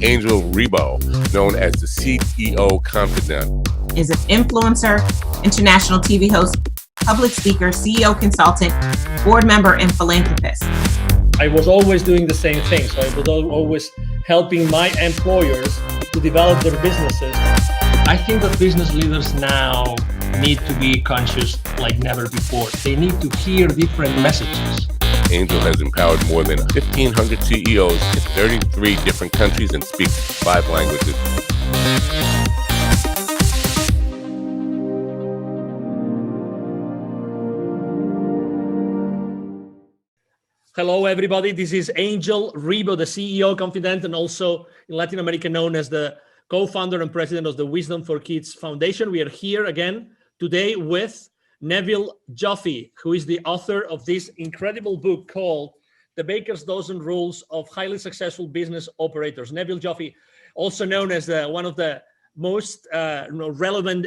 Angel Rebo, known as the CEO Confidant, is an influencer, international TV host, public speaker, CEO consultant, board member, and philanthropist. I was always doing the same thing. So I was always helping my employers to develop their businesses. I think that business leaders now need to be conscious like never before. They need to hear different messages. Angel has empowered more than 1,500 CEOs in 33 different countries and speaks 5 languages. Hello, everybody. This is Angel Rebo, the CEO Confidant, and also in Latin America known as the co-founder and president of the Wisdom for Kids Foundation. We are here again today with Neville Joffe, who is the author of this incredible book called The Baker's Dozen Rules of Highly Successful Business Operators. Neville Joffe, also known as one of the most relevant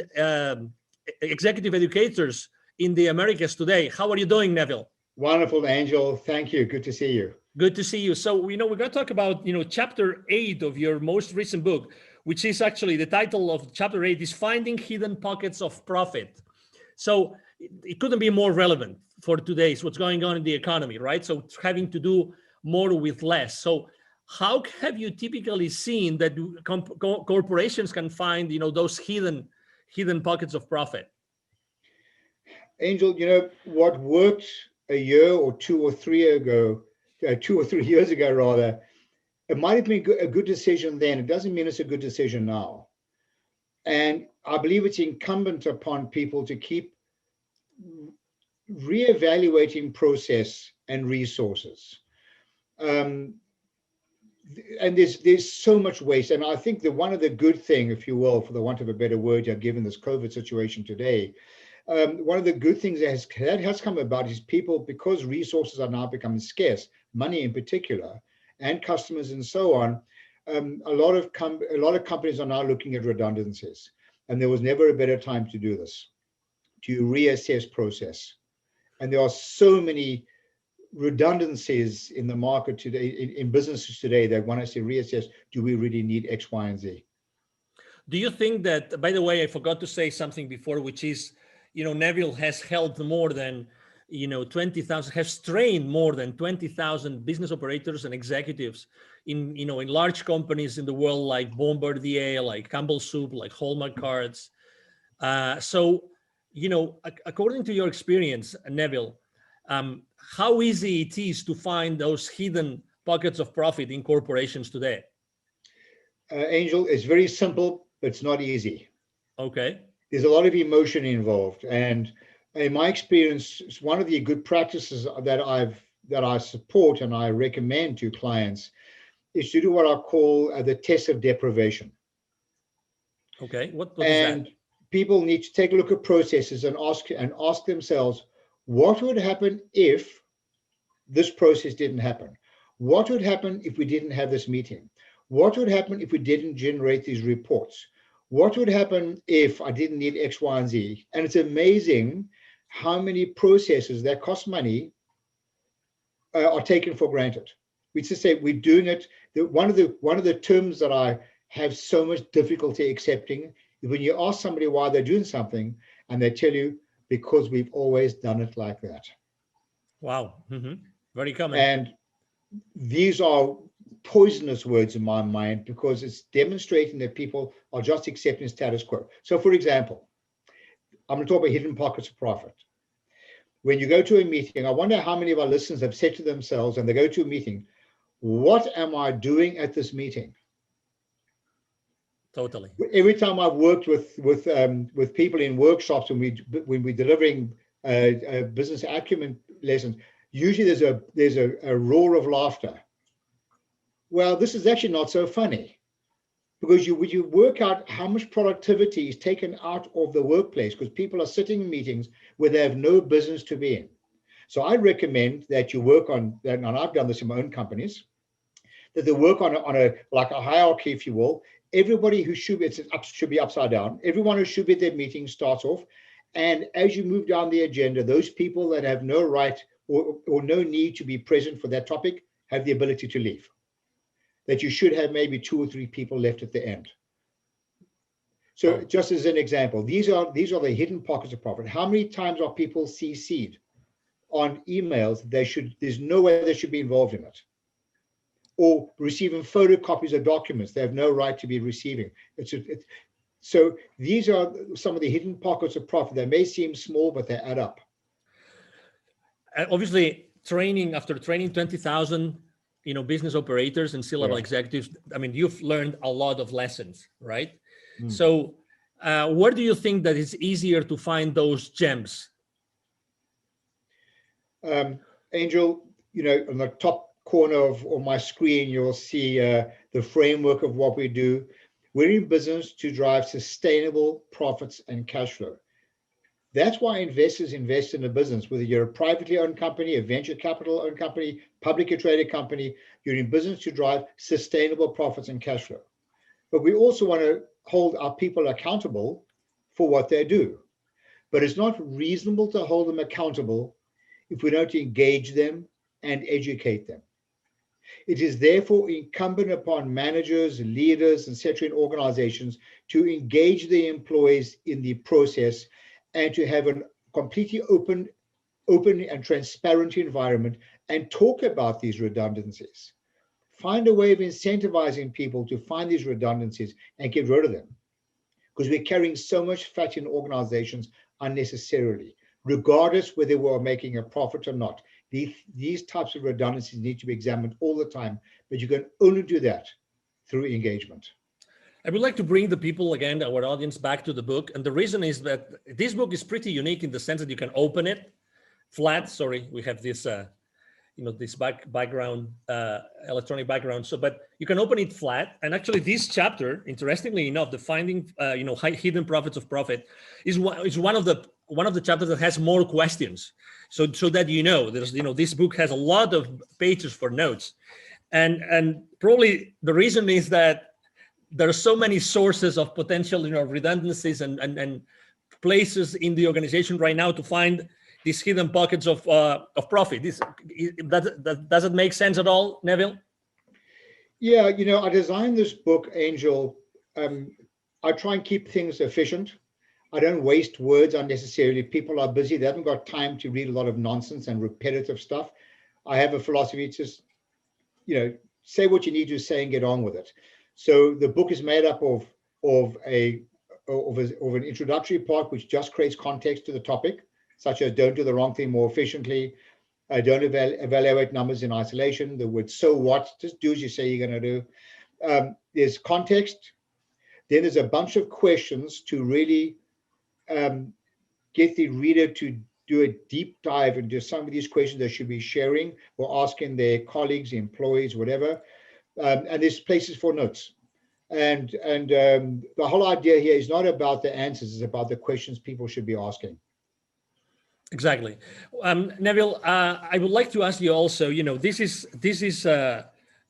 executive educators in the Americas today. How are you doing, Neville? Wonderful, Angel. Thank you. Good to see you. Good to see you. So, we're going to talk about, chapter 8 of your most recent book, which is actually the title of chapter 8 is Finding Hidden Pockets of Profit. So it couldn't be more relevant for today's what's going on in the economy, right? So it's having to do more with less. So how have you typically seen that corporations can find, those hidden pockets of profit? Angel, what worked a year or 2 or 3 ago, 2 or 3 years ago, rather, it might have been a good decision then. It doesn't mean it's a good decision now. And I believe it's incumbent upon people to keep reevaluating process and resources. And there's so much waste. And I think that one of the good thing, if you will, for the want of a better word, given this COVID situation today, one of the good things that has come about is people, because resources are now becoming scarce, money in particular, and customers and so on, a lot of companies are now looking at redundancies. And there was never a better time to do this, to reassess process. And there are so many redundancies in the market today, in businesses today, that want us to reassess, do we really need X, Y, and Z? Do you think that, by the way, I forgot to say something before, which is, Neville has helped more than, 20,000, has trained more than 20,000 business operators and executives in large companies in the world, like Bombardier, like Campbell Soup, like Hallmark Cards. So, according to your experience, Neville, how easy it is to find those hidden pockets of profit in corporations today? Angel, it's very simple, but it's not easy. Okay. There's a lot of emotion involved. And in my experience, one of the good practices that I support and I recommend to clients is to do what I call the Test of Deprivation. Okay, what is that? People need to take a look at processes and ask themselves, what would happen if this process didn't happen? What would happen if we didn't have this meeting? What would happen if we didn't generate these reports? What would happen if I didn't need X, Y, and Z? And it's amazing how many processes that cost money are taken for granted. We just say we're doing it. One of the terms that I have so much difficulty accepting is when you ask somebody why they're doing something, and they tell you, because we've always done it like that. Wow, very common. And these are poisonous words in my mind, because it's demonstrating that people are just accepting status quo. So, for example, I'm going to talk about hidden pockets of profit. When you go to a meeting, I wonder how many of our listeners have said to themselves, and they go to a meeting, what am I doing at this meeting? Totally. Every time I've worked with people in workshops when we're delivering business acumen lessons, usually there's a roar of laughter. Well, this is actually not so funny, because you work out how much productivity is taken out of the workplace, because people are sitting in meetings where they have no business to be in. So I recommend that you work on that, and I've done this in my own companies, that they work on a hierarchy, if you will. Everybody who should be upside down. Everyone who should be at their meeting starts off, and as you move down the agenda, those people that have no right or no need to be present for that topic have the ability to leave. that you should have maybe 2 or 3 people left at the end. So just as an example, these are the hidden pockets of profit. How many times are people CC'd on emails? There's no way they should be involved in it. Or receiving photocopies of documents they have no right to be receiving. So these are some of the hidden pockets of profit. They may seem small, but they add up. Obviously, after training 20,000, business operators and C-level executives, I mean, you've learned a lot of lessons, right? So where do you think that it's easier to find those gems? Angel, on the top corner of my screen, you'll see the framework of what we do. We're in business to drive sustainable profits and cash flow. That's why investors invest in a business, whether you're a privately owned company, a venture capital owned company, publicly traded company, you're in business to drive sustainable profits and cash flow. But we also want to hold our people accountable for what they do. But it's not reasonable to hold them accountable if we don't engage them and educate them. It is therefore incumbent upon managers, leaders, etc. in organizations to engage the employees in the process and to have a completely open and transparent environment and talk about these redundancies. Find a way of incentivizing people to find these redundancies and get rid of them. Because we're carrying so much fat in organizations unnecessarily, regardless whether we're making a profit or not. These types of redundancies need to be examined all the time, but you can only do that through engagement. I would like to bring the people again, our audience, back to the book. And the reason is that this book is pretty unique in the sense that you can open it flat. Sorry, we have this, this background, electronic background. But you can open it flat. And actually this chapter, interestingly enough, the finding, hidden profits of profit is one of the chapters that has more questions. So that, there's, this book has a lot of pages for notes. And probably the reason is that there are so many sources of potential, redundancies and places in the organization right now to find these hidden pockets of profit. Does it make sense at all, Neville? Yeah, I designed this book, Angel. I try and keep things efficient. I don't waste words unnecessarily. People are busy. They haven't got time to read a lot of nonsense and repetitive stuff. I have a philosophy, just, say what you need to say and get on with it. So the book is made up of an introductory part, which just creates context to the topic, such as don't do the wrong thing more efficiently, don't evaluate numbers in isolation, the word so what, just do as you say you're going to do. There's context. Then there's a bunch of questions to really get the reader to do a deep dive into some of these questions they should be sharing or asking their colleagues, employees, whatever. And there's places for notes. And the whole idea here is not about the answers, it's about the questions people should be asking. Exactly. Neville, I would like to ask you also, this is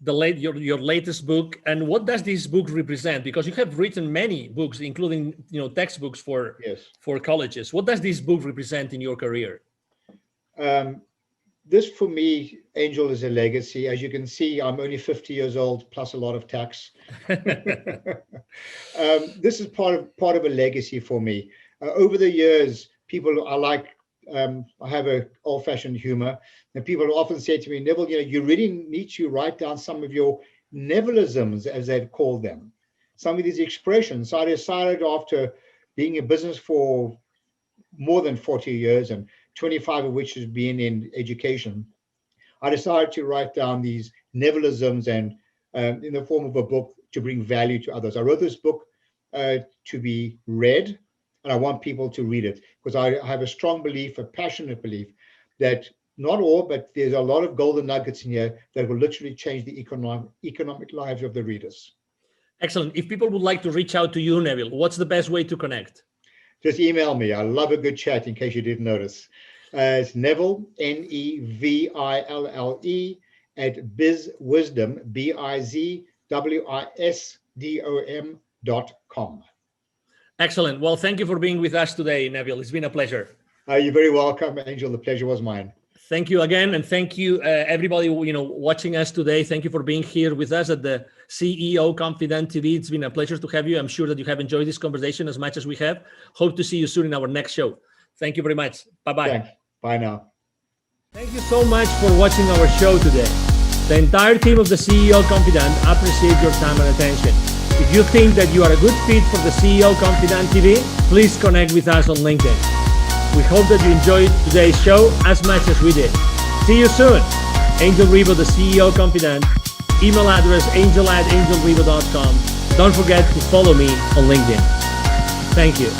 your latest book, and what does this book represent? Because you have written many books, including textbooks for colleges. What does this book represent in your career? This for me, Angel, is a legacy. As you can see, I'm only 50 years old, plus a lot of tax. This is part of a legacy for me. Over the years, people are like, I have an old-fashioned humor, and people often say to me, Neville, you really need to write down some of your Nevilisms, as they've called them, some of these expressions. So I decided, after being in business for more than 40 years, and 25 of which has been in education, I decided to write down these Nevilisms and in the form of a book to bring value to others. I wrote this book to be read, and I want people to read it because I have a strong belief, a passionate belief, that not all, but there's a lot of golden nuggets in here that will literally change the economic lives of the readers. Excellent. If people would like to reach out to you, Neville, what's the best way to connect? Just email me. I love a good chat, in case you didn't notice. It's Neville, Neville, @bizwisdom, bizwisdom.com. Excellent. Well, thank you for being with us today, Neville. It's been a pleasure. You're very welcome, Angel. The pleasure was mine. Thank you again, and thank you everybody watching us today. Thank you for being here with us at the CEO Confident TV. It's been a pleasure to have you. I'm sure that you have enjoyed this conversation as much as we have. Hope to see you soon in our next show. Thank you very much. Bye-bye. Thanks. Bye now. Thank you so much for watching our show today. The entire team of the CEO Confident appreciate your time and attention. If you think that you are a good fit for the CEO Confident TV, please connect with us on LinkedIn. We hope that you enjoyed today's show as much as we did. See you soon. Angel Ribo, the CEO Confident. Email address angel@angelribo.com. Don't forget to follow me on LinkedIn. Thank you.